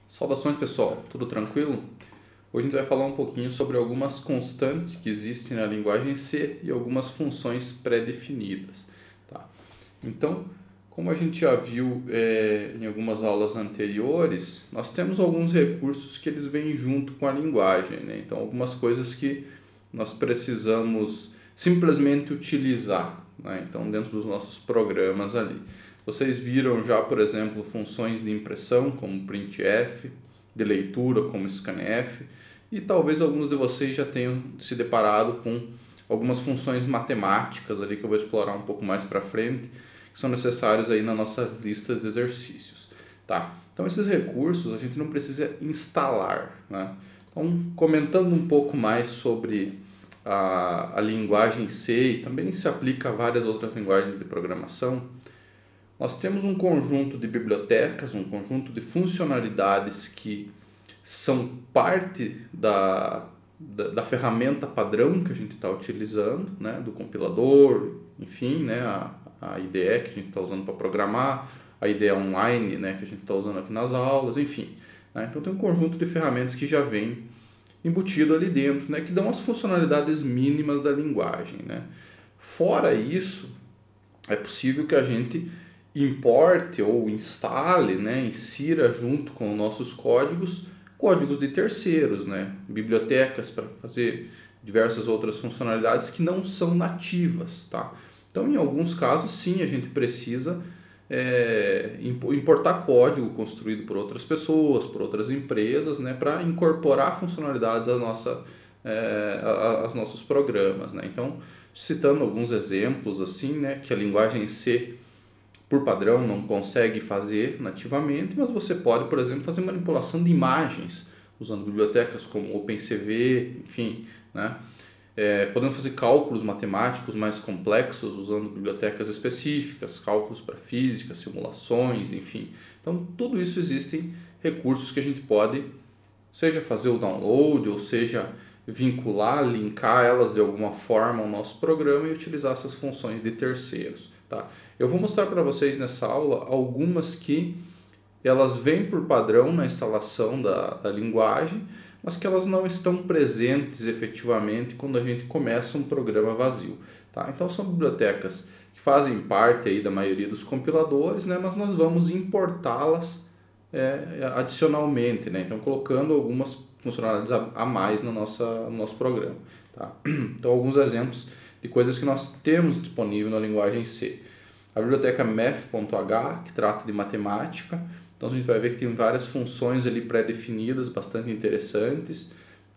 Saudações pessoal, tudo tranquilo? Hoje a gente vai falar um pouquinho sobre algumas constantes que existem na linguagem C e algumas funções pré-definidas. Tá? Então, como a gente já viu em algumas aulas anteriores, nós temos alguns recursos que eles vêm junto com a linguagem, né? Então, algumas coisas que nós precisamos simplesmente utilizar, né? Então, dentro dos nossos programas ali. Vocês viram já, por exemplo, funções de impressão como printf, de leitura como scanf, e talvez alguns de vocês já tenham se deparado com algumas funções matemáticas ali que eu vou explorar um pouco mais para frente, que são necessários aí nas nossas listas de exercícios, tá? Então esses recursos a gente não precisa instalar, né? Então, comentando um pouco mais sobre a linguagem C, e também se aplica a várias outras linguagens de programação, nós temos um conjunto de bibliotecas, um conjunto de funcionalidades que são parte da ferramenta padrão que a gente está utilizando, né, do compilador, enfim, né, a IDE que a gente está usando para programar, a IDE online, né, que a gente está usando aqui nas aulas, enfim. Né, então tem um conjunto de ferramentas que já vem embutido ali dentro, né, que dão as funcionalidades mínimas da linguagem. Né. Fora isso, é possível que a gente importe ou instale, né, insira junto com nossos códigos de terceiros, né, bibliotecas para fazer diversas outras funcionalidades que não são nativas, tá? Então, em alguns casos, sim, a gente precisa importar código construído por outras pessoas, por outras empresas, né, para incorporar funcionalidades aos nossos programas, né? Então, citando alguns exemplos assim, né, que a linguagem C por padrão não consegue fazer nativamente, mas você pode, por exemplo, fazer manipulação de imagens usando bibliotecas como OpenCV, enfim, né? Podendo fazer cálculos matemáticos mais complexos usando bibliotecas específicas, cálculos para física, simulações, enfim. Então, tudo isso existem recursos que a gente pode, seja fazer o download, ou seja, vincular, linkar elas de alguma forma ao nosso programa e utilizar essas funções de terceiros. Tá? Eu vou mostrar para vocês nessa aula algumas que elas vêm por padrão na instalação da linguagem, mas que elas não estão presentes efetivamente quando a gente começa um programa vazio. Tá? Então são bibliotecas que fazem parte aí da maioria dos compiladores, né? Mas nós vamos importá-las adicionalmente, né? Então colocando algumas funcionalidades a mais no nosso programa. Tá? Então alguns exemplos de coisas que nós temos disponível na linguagem C. A biblioteca math.h, que trata de matemática. Então a gente vai ver que tem várias funções ali pré-definidas, bastante interessantes.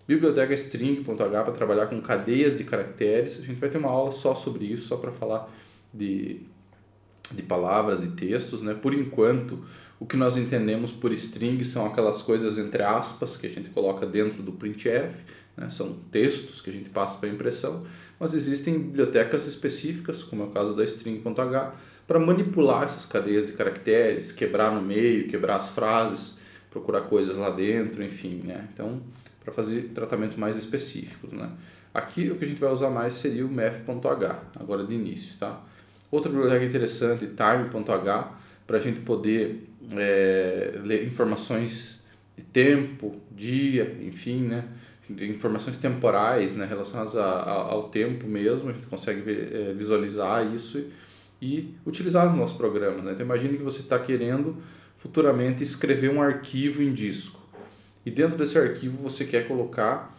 Biblioteca string.h para trabalhar com cadeias de caracteres. A gente vai ter uma aula só sobre isso, só para falar de palavras e textos, né? Por enquanto, o que nós entendemos por string são aquelas coisas entre aspas que a gente coloca dentro do printf, né? São textos que a gente passa para impressão, mas existem bibliotecas específicas, como é o caso da string.h, para manipular essas cadeias de caracteres, quebrar no meio, quebrar as frases, procurar coisas lá dentro, enfim, né? Então, para fazer tratamentos mais específicos, né? Aqui o que a gente vai usar mais seria o math.h, agora de início, tá? Outra biblioteca interessante, time.h, para a gente poder ler informações de tempo, dia, enfim, né? Informações temporais, né, relacionadas ao tempo mesmo, a gente consegue visualizar isso e utilizar nos nossos programas. Né? Então imagine que você está querendo futuramente escrever um arquivo em disco e dentro desse arquivo você quer colocar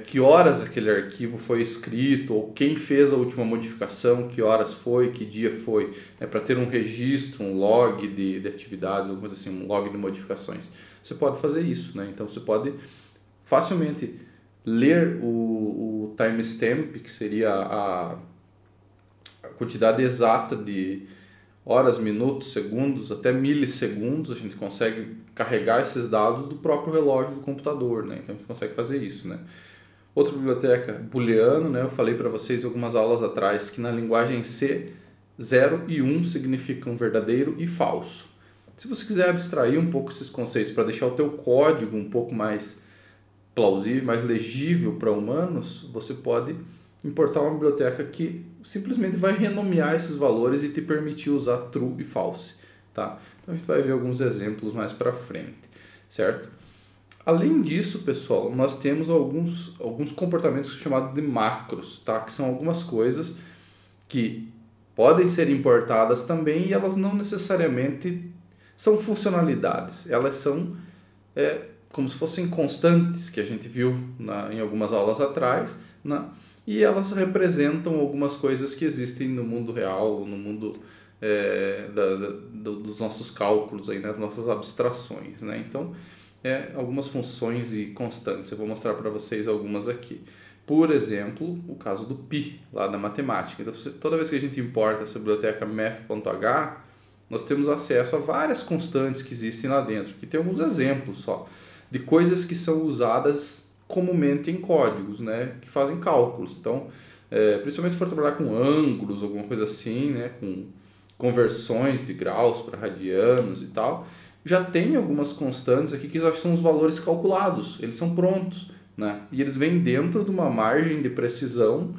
que horas aquele arquivo foi escrito, ou quem fez a última modificação, que horas foi, que dia foi, para ter um registro, um log de atividades, alguma coisa assim, um log de modificações. Você pode fazer isso, né? Então você pode facilmente ler o timestamp, que seria a quantidade exata de horas, minutos, segundos, até milissegundos, a gente consegue carregar esses dados do próprio relógio do computador, né? Então a gente consegue fazer isso, né? Outra biblioteca, booleano, né? Eu falei para vocês algumas aulas atrás que na linguagem C, 0 e 1 significam verdadeiro e falso. Se você quiser abstrair um pouco esses conceitos para deixar o teu código um pouco mais plausível, mais legível para humanos, você pode importar uma biblioteca que simplesmente vai renomear esses valores e te permitir usar true e false, tá? Então a gente vai ver alguns exemplos mais para frente. certo? Além disso, pessoal, nós temos alguns comportamentos chamados de macros, tá? Que são algumas coisas que podem ser importadas também e elas não necessariamente são funcionalidades. Elas são como se fossem constantes que a gente viu em algumas aulas atrás, né? E elas representam algumas coisas que existem no mundo real, no mundo dos nossos cálculos, aí, nas nossas abstrações, né? Então, algumas funções e constantes. Eu vou mostrar para vocês algumas aqui. Por exemplo, o caso do π, lá da matemática. Então, toda vez que a gente importa essa biblioteca math.h, nós temos acesso a várias constantes que existem lá dentro. Aqui tem alguns exemplos só de coisas que são usadas comumente em códigos, né, que fazem cálculos. Então, principalmente se for trabalhar com ângulos, alguma coisa assim, né, com conversões de graus para radianos e tal, já tem algumas constantes aqui que são os valores calculados, eles são prontos, né, e eles vêm dentro de uma margem de precisão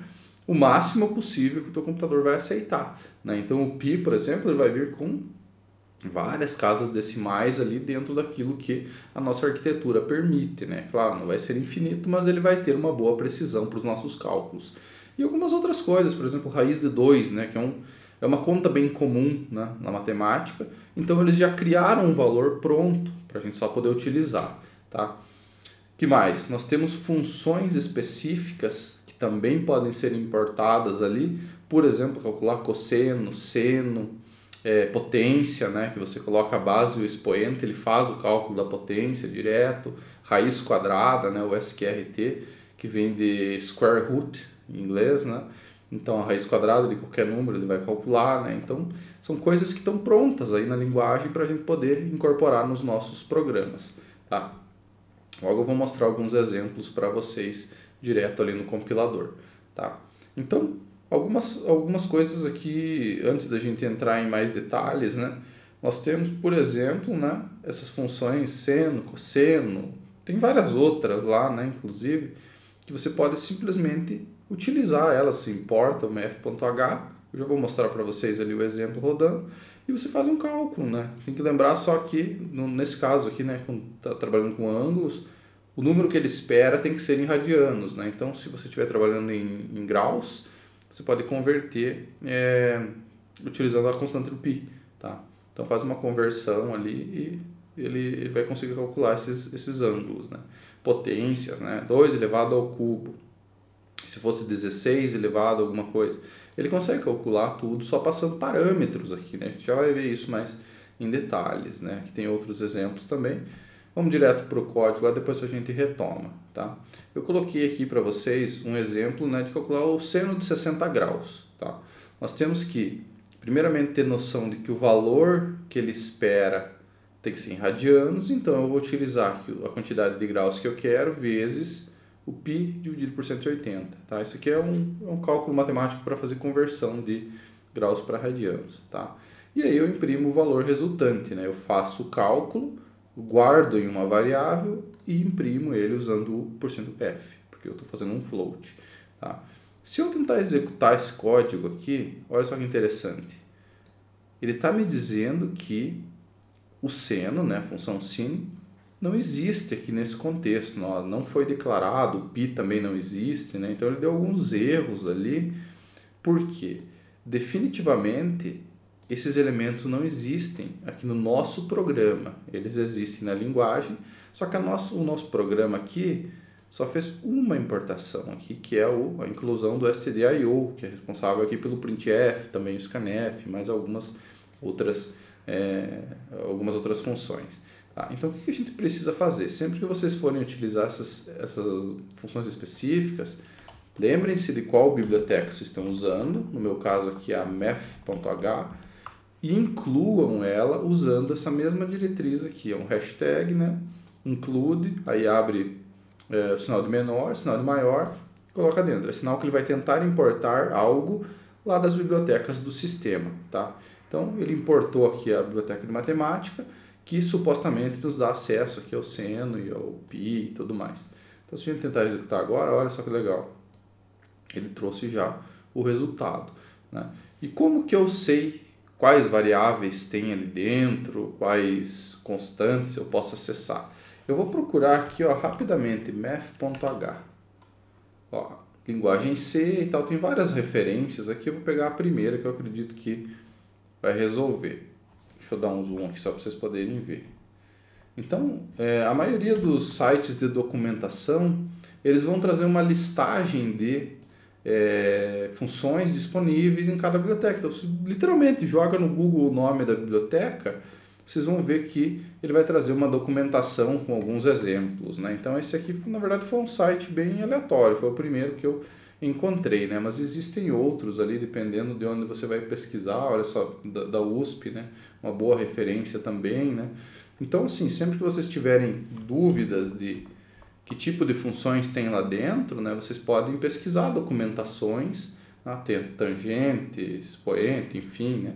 o máximo possível que o teu computador vai aceitar, né? Então o π, por exemplo, ele vai vir com várias casas decimais ali dentro daquilo que a nossa arquitetura permite, né? Claro, não vai ser infinito, mas ele vai ter uma boa precisão para os nossos cálculos. E algumas outras coisas, por exemplo, raiz de 2, né? Que é uma conta bem comum, né, na matemática. Então eles já criaram um valor pronto para a gente só poder utilizar, tá? Que mais? Nós temos funções específicas que também podem ser importadas ali, por exemplo, calcular cosseno, seno, potência, né, que você coloca a base e o expoente, ele faz o cálculo da potência direto, raiz quadrada, né, o SQRT, que vem de square root em inglês, né? Então a raiz quadrada de qualquer número ele vai calcular, né? Então são coisas que estão prontas aí na linguagem para a gente poder incorporar nos nossos programas, tá? Logo eu vou mostrar alguns exemplos para vocês direto ali no compilador, tá? Então, algumas coisas aqui, antes da gente entrar em mais detalhes, né? Nós temos, por exemplo, né, essas funções seno, cosseno, tem várias outras lá, né, inclusive, que você pode simplesmente utilizar elas, se importa o math.h, eu já vou mostrar para vocês ali o exemplo rodando, e você faz um cálculo, né? Tem que lembrar só que, nesse caso aqui, né, quando está trabalhando com ângulos, o número que ele espera tem que ser em radianos, né? Então, se você estiver trabalhando em graus, você pode converter utilizando a constante do π, tá? Então, faz uma conversão ali e ele vai conseguir calcular esses ângulos, né? Potências, né? 2 elevado ao cubo. Se fosse 16 elevado a alguma coisa, ele consegue calcular tudo só passando parâmetros aqui, né? A gente já vai ver isso mais em detalhes, né? Aqui tem outros exemplos também. Vamos direto para o código, lá depois a gente retoma, tá? Eu coloquei aqui para vocês um exemplo, né, de calcular o seno de 60 graus, tá? Nós temos que, primeiramente, ter noção de que o valor que ele espera tem que ser em radianos, então eu vou utilizar aqui a quantidade de graus que eu quero vezes o π dividido por 180, tá? Isso aqui é um cálculo matemático para fazer conversão de graus para radianos, tá? E aí eu imprimo o valor resultante, né? Eu faço o cálculo, guardo em uma variável e imprimo ele usando o %f, porque eu estou fazendo um float, tá? Se eu tentar executar esse código aqui, olha só que interessante. Ele está me dizendo que o seno, né, a função sin, não existe aqui nesse contexto, não foi declarado, o π também não existe, né? Então ele deu alguns erros ali, porque definitivamente esses elementos não existem aqui no nosso programa, eles existem na linguagem, só que o nosso programa aqui só fez uma importação aqui, que é a inclusão do stdio, que é responsável aqui pelo printf, também o scanf, mais algumas outras funções. Tá? Então, o que a gente precisa fazer? Sempre que vocês forem utilizar essas funções específicas, lembrem-se de qual biblioteca vocês estão usando, no meu caso aqui é a math.h, e incluam ela usando essa mesma diretriz aqui, é um hashtag, né? Include, aí abre o sinal de menor, sinal de maior, coloca dentro. É sinal que ele vai tentar importar algo lá das bibliotecas do sistema, tá? Então, ele importou aqui a biblioteca de matemática, que supostamente nos dá acesso aqui ao seno e ao π e tudo mais. Então, se a gente tentar executar agora, olha só que legal. Ele trouxe já o resultado, né? E como que eu sei quais variáveis tem ali dentro, quais constantes eu posso acessar? Eu vou procurar aqui, ó, rapidamente, math.h. Ó, linguagem C e tal, tem várias referências aqui. Eu vou pegar a primeira que eu acredito que vai resolver. Deixa eu dar um zoom aqui só para vocês poderem ver. Então, a maioria dos sites de documentação, eles vão trazer uma listagem de funções disponíveis em cada biblioteca. Então, você literalmente joga no Google o nome da biblioteca, vocês vão ver que ele vai trazer uma documentação com alguns exemplos, né? Então, esse aqui, na verdade, foi um site bem aleatório, foi o primeiro que eu encontrei, né? Mas existem outros ali, dependendo de onde você vai pesquisar. Olha só, da USP, né? Uma boa referência também, né? Então, assim, sempre que vocês tiverem dúvidas de que tipo de funções tem lá dentro, né, vocês podem pesquisar documentações, tem tangente, expoente, enfim, né?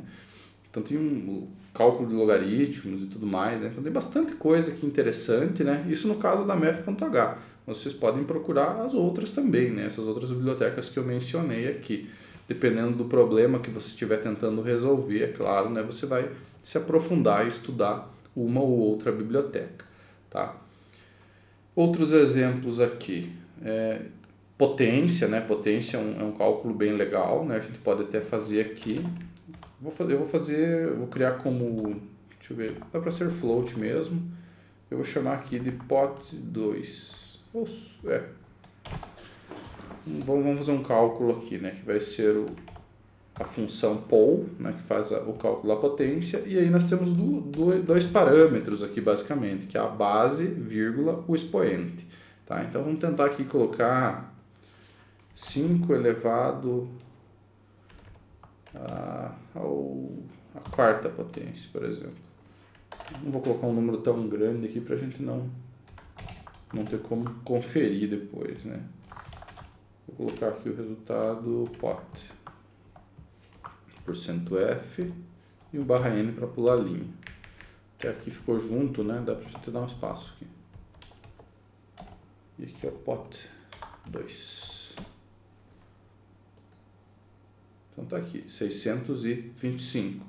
Então tem um cálculo de logaritmos e tudo mais, né? Então tem bastante coisa aqui interessante, né? Isso no caso da math.h. Vocês podem procurar as outras também, né? Essas outras bibliotecas que eu mencionei aqui. Dependendo do problema que você estiver tentando resolver, é claro, né? Você vai se aprofundar e estudar uma ou outra biblioteca, tá? Outros exemplos aqui, potência, né? Potência é um cálculo bem legal, né? A gente pode até fazer aqui. Vou criar como, deixa eu ver, dá para ser float mesmo. Eu vou chamar aqui de pot2. Vamos fazer um cálculo aqui, né? Que vai ser a função pol, né, que faz o cálculo da potência, e aí nós temos dois parâmetros aqui basicamente, que é a base, vírgula, o expoente. Tá? Então vamos tentar aqui colocar 5 elevado a quarta potência, por exemplo. Não vou colocar um número tão grande aqui para a gente não ter como conferir depois, né? Vou colocar aqui o resultado pot. %F e um barra N para pular a linha. Até aqui ficou junto, né? Dá pra gente dar um espaço aqui. E aqui é o pot 2. Então tá aqui, 625.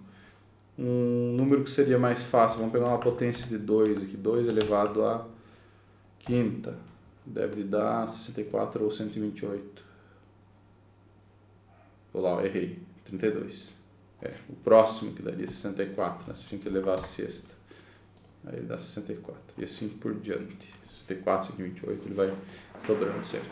Um número que seria mais fácil, vamos pegar uma potência de 2 aqui, 2 elevado a quinta. Deve dar 64 ou 128. Olha lá, errei. 32. O próximo que daria 64, né? Se a gente levar a sexta. Aí ele dá 64. E assim por diante. 64, 128, ele vai dobrando sempre.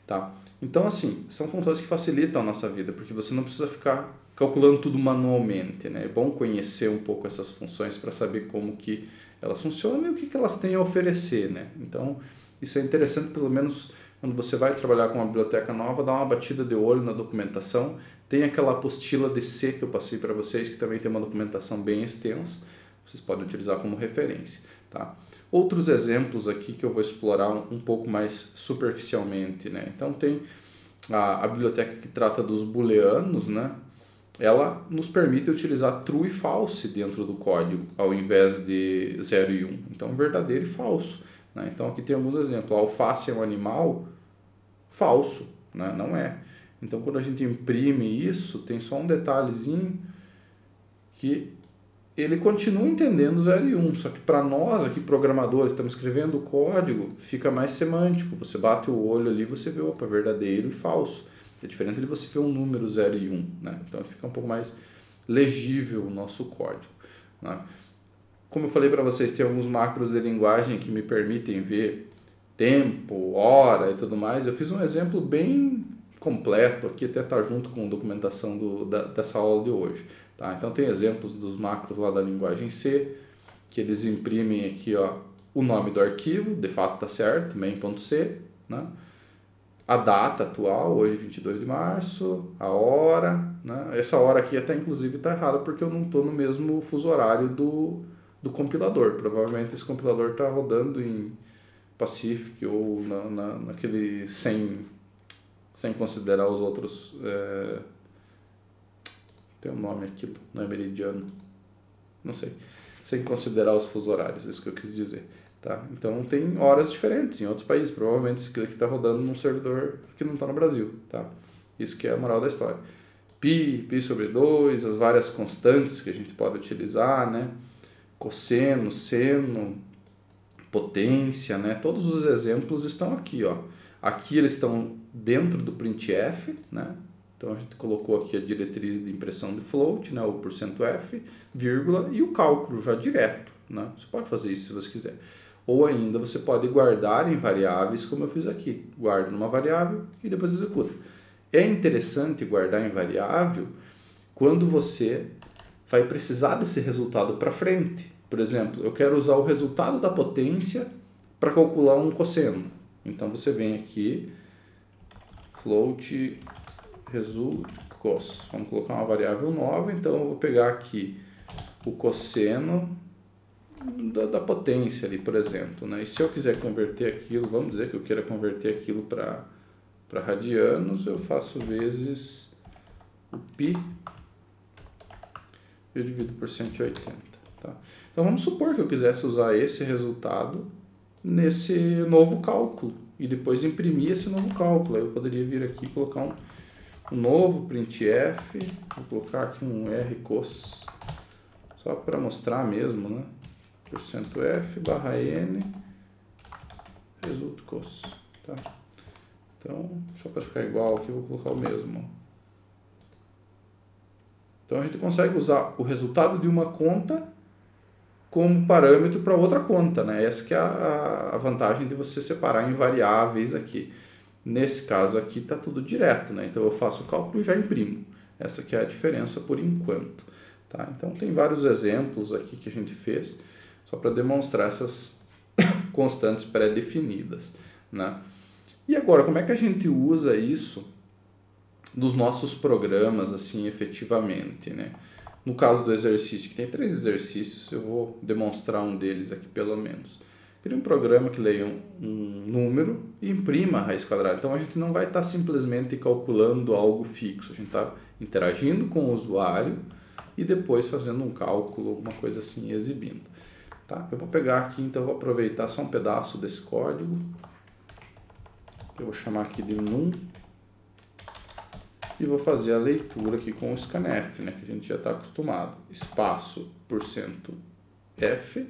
Tá? Então, assim, são funções que facilitam a nossa vida, porque você não precisa ficar calculando tudo manualmente, né? É bom conhecer um pouco essas funções para saber como que elas funcionam e o que elas têm a oferecer, né? Então, isso é interessante, pelo menos quando você vai trabalhar com uma biblioteca nova, dar uma batida de olho na documentação. Tem aquela apostila de C que eu passei para vocês, que também tem uma documentação bem extensa, vocês podem utilizar como referência. Tá? Outros exemplos aqui que eu vou explorar um pouco mais superficialmente, né? Então tem a biblioteca que trata dos booleanos, né? Ela nos permite utilizar true e false dentro do código, ao invés de 0 e 1. Então, verdadeiro e falso. Né? Então, aqui tem alguns exemplos. A alface é um animal? Falso, né? Não é. Então, quando a gente imprime isso, tem só um detalhezinho que ele continua entendendo 0 e 1, só que para nós aqui, programadores, estamos escrevendo o código, fica mais semântico. Você bate o olho ali, você vê, opa, verdadeiro e falso. É diferente de você ver um número 0 e 1, né? Então, fica um pouco mais legível o nosso código, né? Como eu falei para vocês, tem alguns macros de linguagem que me permitem ver tempo, hora e tudo mais. Eu fiz um exemplo bem completo aqui, até está junto com a documentação dessa aula de hoje. Tá? Então tem exemplos dos macros lá da linguagem C, que eles imprimem aqui, ó, o nome do arquivo, de fato está certo, main.c, né? A data atual, hoje 22 de março, a hora, né? Essa hora aqui até inclusive está errada porque eu não estou no mesmo fuso horário do compilador. Provavelmente esse compilador está rodando em Pacific ou naquele sem considerar os outros, tem um nome aqui, não é meridiano, não sei, sem considerar os fusos horários, isso que eu quis dizer, tá? Então tem horas diferentes em outros países, provavelmente esse aqui está rodando num servidor que não está no Brasil, tá? Isso que é a moral da história. Pi sobre 2, as várias constantes que a gente pode utilizar, né? Cosseno, seno, potência, né? Todos os exemplos estão aqui, ó. Aqui eles estão dentro do printf, né? Então a gente colocou aqui a diretriz de impressão de float, né? O %f, vírgula, e o cálculo já direto, né? Você pode fazer isso se você quiser. Ou ainda você pode guardar em variáveis, como eu fiz aqui. Guarda numa variável e depois executa. É interessante guardar em variável quando você vai precisar desse resultado para frente. Por exemplo, eu quero usar o resultado da potência para calcular um cosseno. Então você vem aqui, float result cos. Vamos colocar uma variável nova, então eu vou pegar aqui o cosseno da potência ali, por exemplo, né? E se eu quiser converter aquilo, vamos dizer que eu queira converter aquilo para radianos, eu faço vezes o π, eu divido por 180, tá? Então vamos supor que eu quisesse usar esse resultado nesse novo cálculo e depois imprimir esse novo cálculo. Aí eu poderia vir aqui e colocar um novo printf, vou colocar aqui um rcos, só para mostrar mesmo, né? %f barra n result cos, tá? Então, só para ficar igual aqui, eu vou colocar o mesmo. Então, a gente consegue usar o resultado de uma conta como parâmetro para outra conta, né? Essa que é a vantagem de você separar em variáveis aqui. Nesse caso aqui está tudo direto, né? Então, eu faço o cálculo e já imprimo. Essa que é a diferença por enquanto, tá? Então, tem vários exemplos aqui que a gente fez, só para demonstrar essas constantes pré-definidas, né? E agora, como é que a gente usa isso nos nossos programas, assim, efetivamente, né? No caso do exercício, que tem 3 exercícios, eu vou demonstrar um deles aqui, pelo menos. Cria um programa que leia um número e imprima a raiz quadrada. Então, a gente não vai estar simplesmente calculando algo fixo, a gente está interagindo com o usuário e depois fazendo um cálculo, alguma coisa assim, exibindo. Tá? Eu vou pegar aqui, então, eu vou aproveitar só um pedaço desse código. Eu vou chamar aqui de num e vou fazer a leitura aqui com o scanf, né, que a gente já está acostumado. Espaço %f,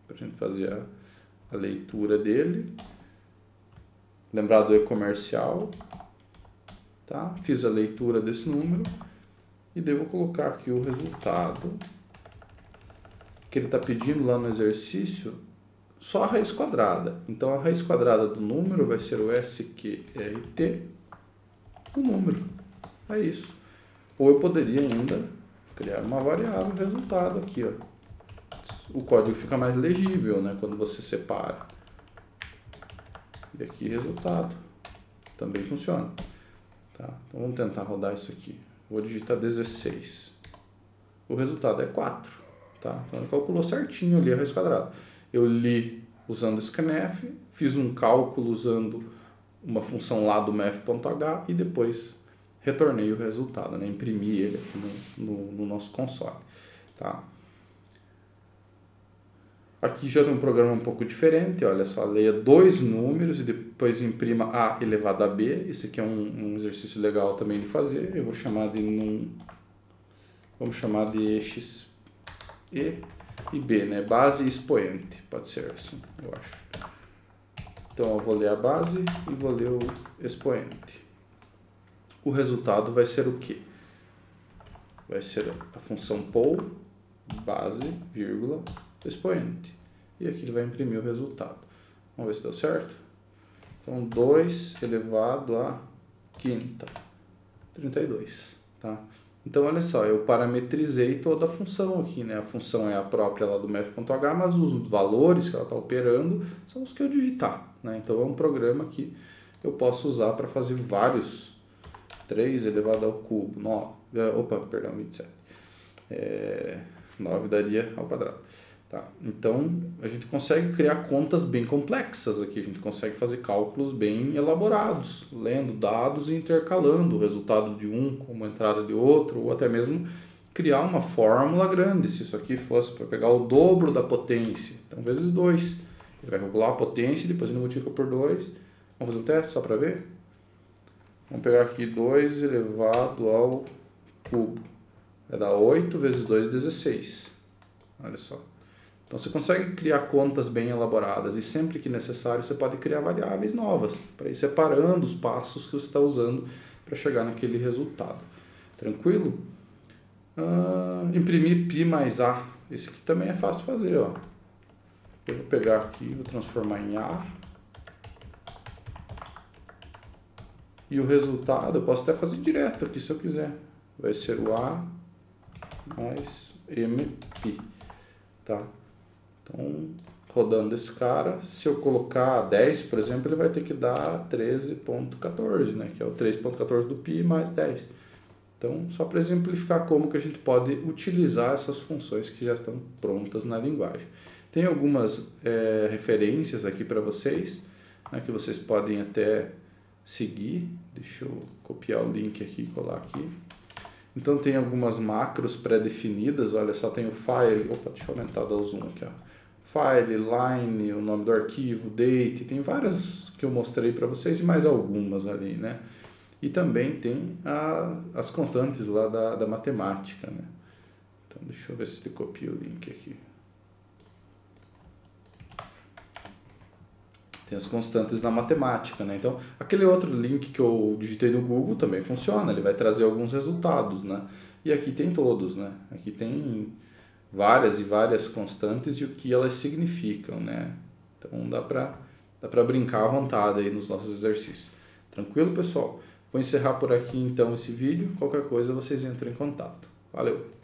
para a gente fazer a leitura dele. Lembrar do e-comercial, tá? Fiz a leitura desse número e devo colocar aqui o resultado que ele está pedindo lá no exercício, só a raiz quadrada. Então, a raiz quadrada do número vai ser o sqrt do número. É isso. Ou eu poderia ainda criar uma variável resultado aqui, ó. O código fica mais legível, né, quando você separa. E aqui resultado. Também funciona. Tá? Então, vamos tentar rodar isso aqui. Vou digitar 16. O resultado é 4. Tá? Então, ele calculou certinho ali a raiz quadrada. Eu li usando scanf, fiz um cálculo usando uma função lá do math.h e depois retornei o resultado, né? Imprimi ele aqui no nosso console. Tá? Aqui já tem um programa um pouco diferente, olha só, leia 2 números e depois imprima a elevado a b. Esse aqui é um exercício legal também de fazer. Eu vou chamar de vamos chamar de x e b, né? Base e expoente, pode ser assim, eu acho. Então eu vou ler a base e vou ler o expoente. O resultado vai ser o quê? Vai ser a função poll, base, vírgula, expoente. E aqui ele vai imprimir o resultado. Vamos ver se deu certo? Então 2 elevado a quinta, 32, tá? Então, olha só, eu parametrizei toda a função aqui, né? A função é a própria lá do math.h, mas os valores que ela está operando são os que eu digitar, né? Então, é um programa que eu posso usar para fazer vários 3 elevado ao cubo, 27. 9 daria ao quadrado. Tá? Então, a gente consegue criar contas bem complexas aqui, a gente consegue fazer cálculos bem elaborados, lendo dados e intercalando o resultado de um com a entrada de outro, ou até mesmo criar uma fórmula grande. Se isso aqui fosse para pegar o dobro da potência, então vezes 2, ele vai calcular a potência e depois ele multiplica por 2. Vamos fazer um teste só para ver? Vamos pegar aqui 2 elevado ao cubo, vai dar 8 vezes 2, 16, olha só. Então você consegue criar contas bem elaboradas e sempre que necessário você pode criar variáveis novas para ir separando os passos que você está usando para chegar naquele resultado. Tranquilo? Imprimir π mais A. Esse aqui também é fácil de fazer. Ó. Eu vou pegar aqui, vou transformar em A. E o resultado eu posso até fazer direto aqui se eu quiser. Vai ser o A mais MP. Tá? Então, rodando esse cara, se eu colocar 10, por exemplo, ele vai ter que dar 13.14, né? Que é o 3.14 do π mais 10. Então, só para exemplificar como que a gente pode utilizar essas funções que já estão prontas na linguagem. Tem algumas referências aqui para vocês, né, que vocês podem até seguir. Deixa eu copiar o link aqui e colar aqui. Então, tem algumas macros pré-definidas. Olha só, tem o file. Opa, deixa eu aumentar o zoom aqui. Ó. File, line, o nome do arquivo, date. Tem várias que eu mostrei para vocês e mais algumas ali, né? E também tem as constantes lá da matemática, né? Então, deixa eu ver se ele copia o link aqui. Tem as constantes da matemática, né? Então, aquele outro link que eu digitei no Google também funciona, ele vai trazer alguns resultados, né? E aqui tem todos, né? Aqui tem várias e várias constantes e o que elas significam, né? Então, dá pra brincar à vontade aí nos nossos exercícios. Tranquilo, pessoal? Vou encerrar por aqui, então, esse vídeo. Qualquer coisa, vocês entram em contato. Valeu!